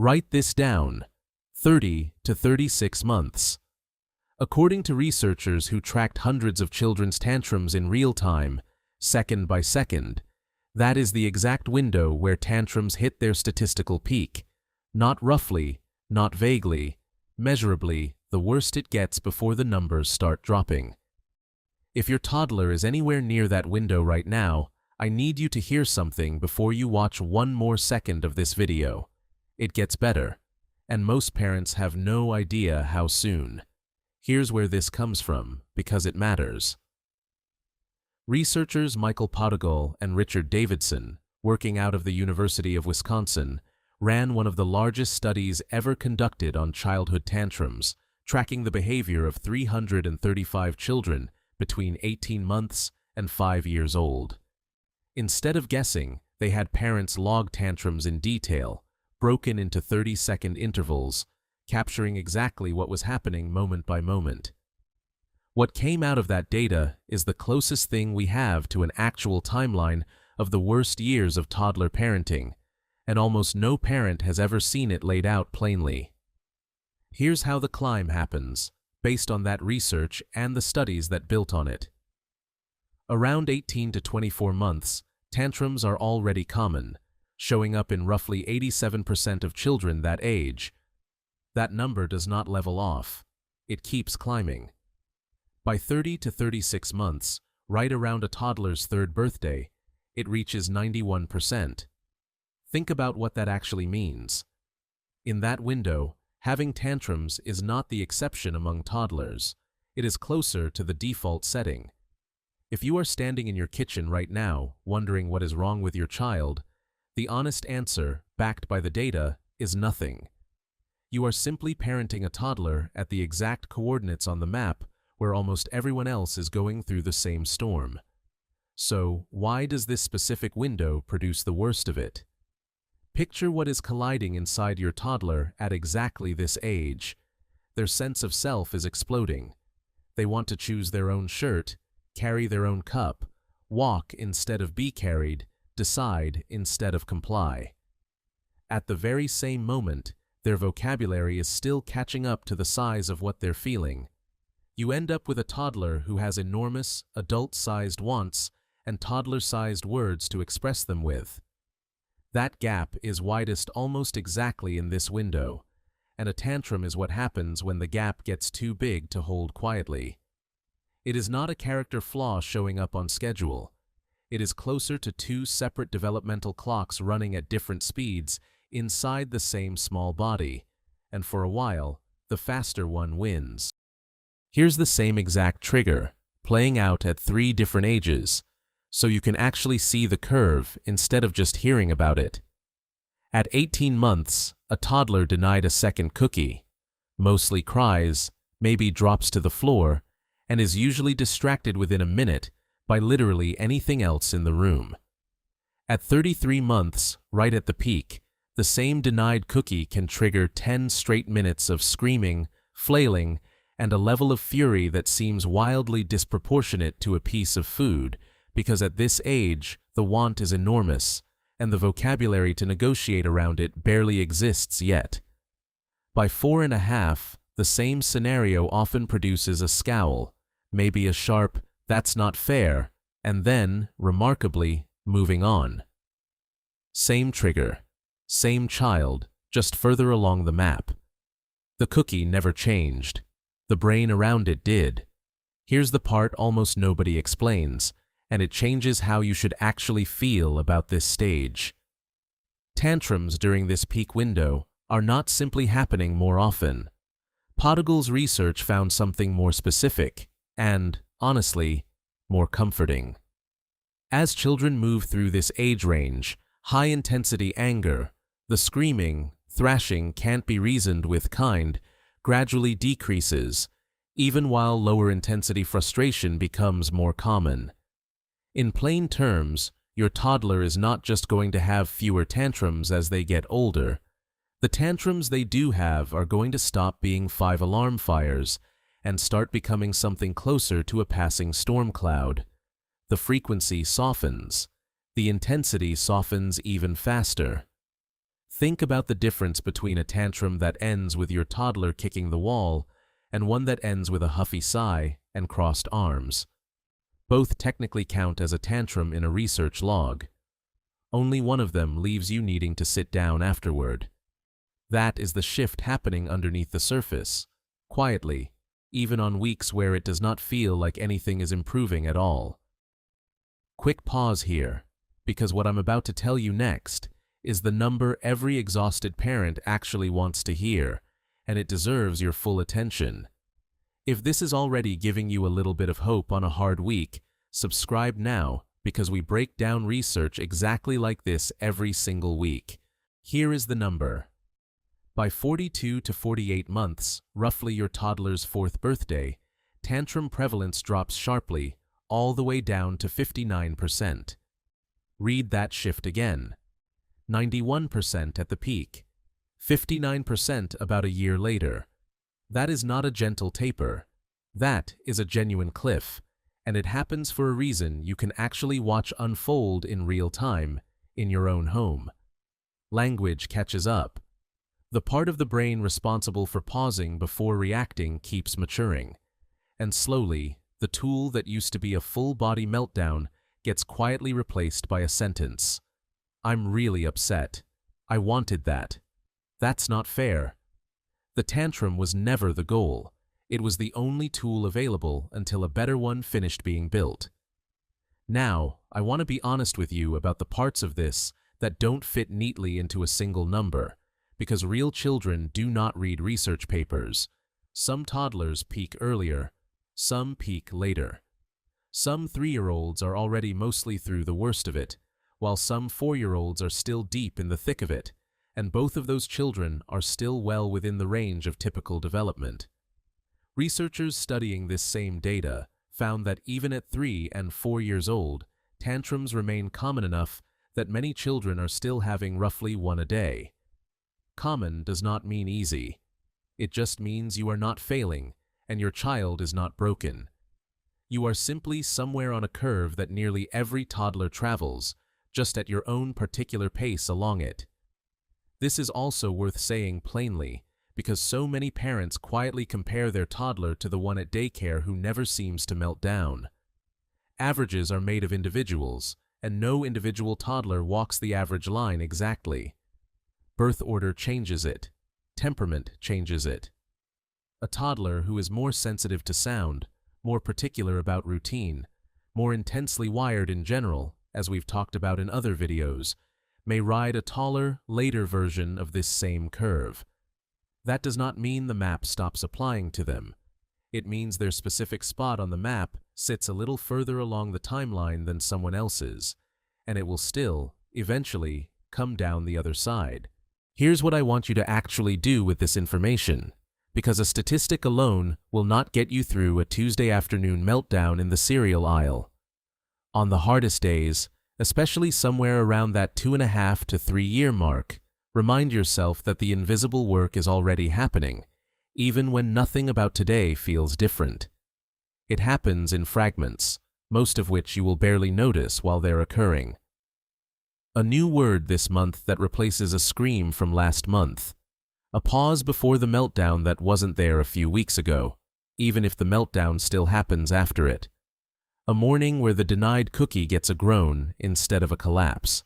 Write this down: 30 to 36 months. According to researchers who tracked hundreds of children's tantrums in real time, second by second, that is the exact window where tantrums hit their statistical peak. Not roughly, not vaguely, measurably, the worst it gets before the numbers start dropping. If your toddler is anywhere near that window right now, I need you to hear something before you watch one more second of this video. It gets better, and most parents have no idea how soon. Here's where this comes from, because it matters. Researchers Michael Podagal and Richard Davidson, working out of the University of Wisconsin, ran one of the largest studies ever conducted on childhood tantrums, tracking the behavior of 335 children between 18 months and 5 years old. Instead of guessing, they had parents log tantrums in detail, broken into 30-second intervals, capturing exactly what was happening moment by moment. What came out of that data is the closest thing we have to an actual timeline of the worst years of toddler parenting, and almost no parent has ever seen it laid out plainly. Here's how the climb happens, based on that research and the studies that built on it. Around 18 to 24 months, tantrums are already common, showing up in roughly 87% of children that age. That number does not level off. It keeps climbing. By 30 to 36 months, right around a toddler's third birthday, it reaches 91%. Think about what that actually means. In that window, having tantrums is not the exception among toddlers. It is closer to the default setting. If you are standing in your kitchen right now, wondering what is wrong with your child, the honest answer, backed by the data, is nothing. You are simply parenting a toddler at the exact coordinates on the map where almost everyone else is going through the same storm. So, why does this specific window produce the worst of it? Picture what is colliding inside your toddler at exactly this age. Their sense of self is exploding. They want to choose their own shirt, carry their own cup, walk instead of be carried, decide instead of comply. At the very same moment, their vocabulary is still catching up to the size of what they're feeling. You end up with a toddler who has enormous, adult-sized wants and toddler-sized words to express them with. That gap is widest almost exactly in this window, and a tantrum is what happens when the gap gets too big to hold quietly. It is not a character flaw showing up on schedule. It is closer to two separate developmental clocks running at different speeds inside the same small body, and for a while, the faster one wins. Here's the same exact trigger, playing out at 3 different ages, so you can actually see the curve instead of just hearing about it. At 18 months, a toddler denied a second cookie, mostly cries, maybe drops to the floor, and is usually distracted within a minute by literally anything else in the room. At 33 months, right at the peak, the same denied cookie can trigger 10 straight minutes of screaming, flailing, and a level of fury that seems wildly disproportionate to a piece of food, because at this age, the want is enormous, and the vocabulary to negotiate around it barely exists yet. By 4.5, the same scenario often produces a scowl, maybe a sharp, "That's not fair," and then, remarkably, moving on. Same trigger, same child, just further along the map. The cookie never changed. The brain around it did. Here's the part almost nobody explains, and it changes how you should actually feel about this stage. Tantrums during this peak window are not simply happening more often. Podagal's research found something more specific and, honestly, more comforting. As children move through this age range, high-intensity anger, the screaming, thrashing can't be reasoned with kind, gradually decreases, even while lower-intensity frustration becomes more common. In plain terms, your toddler is not just going to have fewer tantrums as they get older. The tantrums they do have are going to stop being 5 alarm fires and start becoming something closer to a passing storm cloud. The frequency softens. The intensity softens even faster. Think about the difference between a tantrum that ends with your toddler kicking the wall and one that ends with a huffy sigh and crossed arms. Both technically count as a tantrum in a research log. Only one of them leaves you needing to sit down afterward. That is the shift happening underneath the surface, quietly, even on weeks where it does not feel like anything is improving at all. Quick pause here, because what I'm about to tell you next is the number every exhausted parent actually wants to hear, and it deserves your full attention. If this is already giving you a little bit of hope on a hard week, subscribe now, because we break down research exactly like this every single week. Here is the number. By 42 to 48 months, roughly your toddler's 4th birthday, tantrum prevalence drops sharply, all the way down to 59%. Read that shift again. 91% at the peak, 59% about a year later. That is not a gentle taper. That is a genuine cliff, and it happens for a reason you can actually watch unfold in real time, in your own home. Language catches up. The part of the brain responsible for pausing before reacting keeps maturing, and slowly, the tool that used to be a full-body meltdown gets quietly replaced by a sentence. I'm really upset. I wanted that. That's not fair. The tantrum was never the goal. It was the only tool available until a better one finished being built. Now, I want to be honest with you about the parts of this that don't fit neatly into a single number, because real children do not read research papers. Some toddlers peak earlier, some peak later. Some 3-year-olds are already mostly through the worst of it, while some 4-year-olds are still deep in the thick of it, and both of those children are still well within the range of typical development. Researchers studying this same data found that even at 3 and 4 years old, tantrums remain common enough that many children are still having roughly one a day. Common does not mean easy. It just means you are not failing, and your child is not broken. You are simply somewhere on a curve that nearly every toddler travels, just at your own particular pace along it. This is also worth saying plainly, because so many parents quietly compare their toddler to the one at daycare who never seems to melt down. Averages are made of individuals, and no individual toddler walks the average line exactly. Birth order changes it. Temperament changes it. A toddler who is more sensitive to sound, more particular about routine, more intensely wired in general, as we've talked about in other videos, may ride a taller, later version of this same curve. That does not mean the map stops applying to them. It means their specific spot on the map sits a little further along the timeline than someone else's, and it will still, eventually, come down the other side. Here's what I want you to actually do with this information, because a statistic alone will not get you through a Tuesday afternoon meltdown in the cereal aisle. On the hardest days, especially somewhere around that 2.5 to 3 year mark, remind yourself that the invisible work is already happening, even when nothing about today feels different. It happens in fragments, most of which you will barely notice while they're occurring. A new word this month that replaces a scream from last month. A pause before the meltdown that wasn't there a few weeks ago, even if the meltdown still happens after it. A morning where the denied cookie gets a groan instead of a collapse.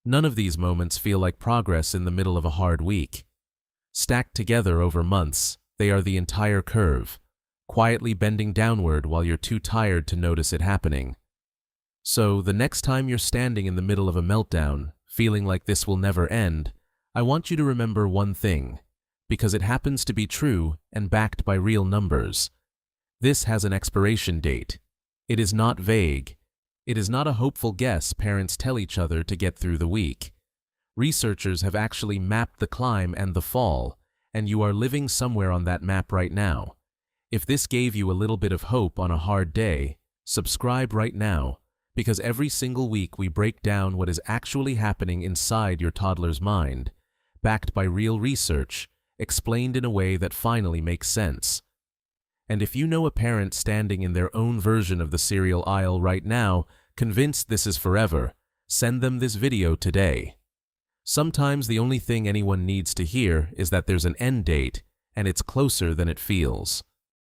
None of these moments feel like progress in the middle of a hard week. Stacked together over months, they are the entire curve, quietly bending downward while you're too tired to notice it happening. So, the next time you're standing in the middle of a meltdown, feeling like this will never end, I want you to remember one thing, because it happens to be true and backed by real numbers. This has an expiration date. It is not vague. It is not a hopeful guess parents tell each other to get through the week. Researchers have actually mapped the climb and the fall, and you are living somewhere on that map right now. If this gave you a little bit of hope on a hard day, subscribe right now, because every single week we break down what is actually happening inside your toddler's mind, backed by real research, explained in a way that finally makes sense. And if you know a parent standing in their own version of the cereal aisle right now, convinced this is forever, send them this video today. Sometimes the only thing anyone needs to hear is that there's an end date, and it's closer than it feels.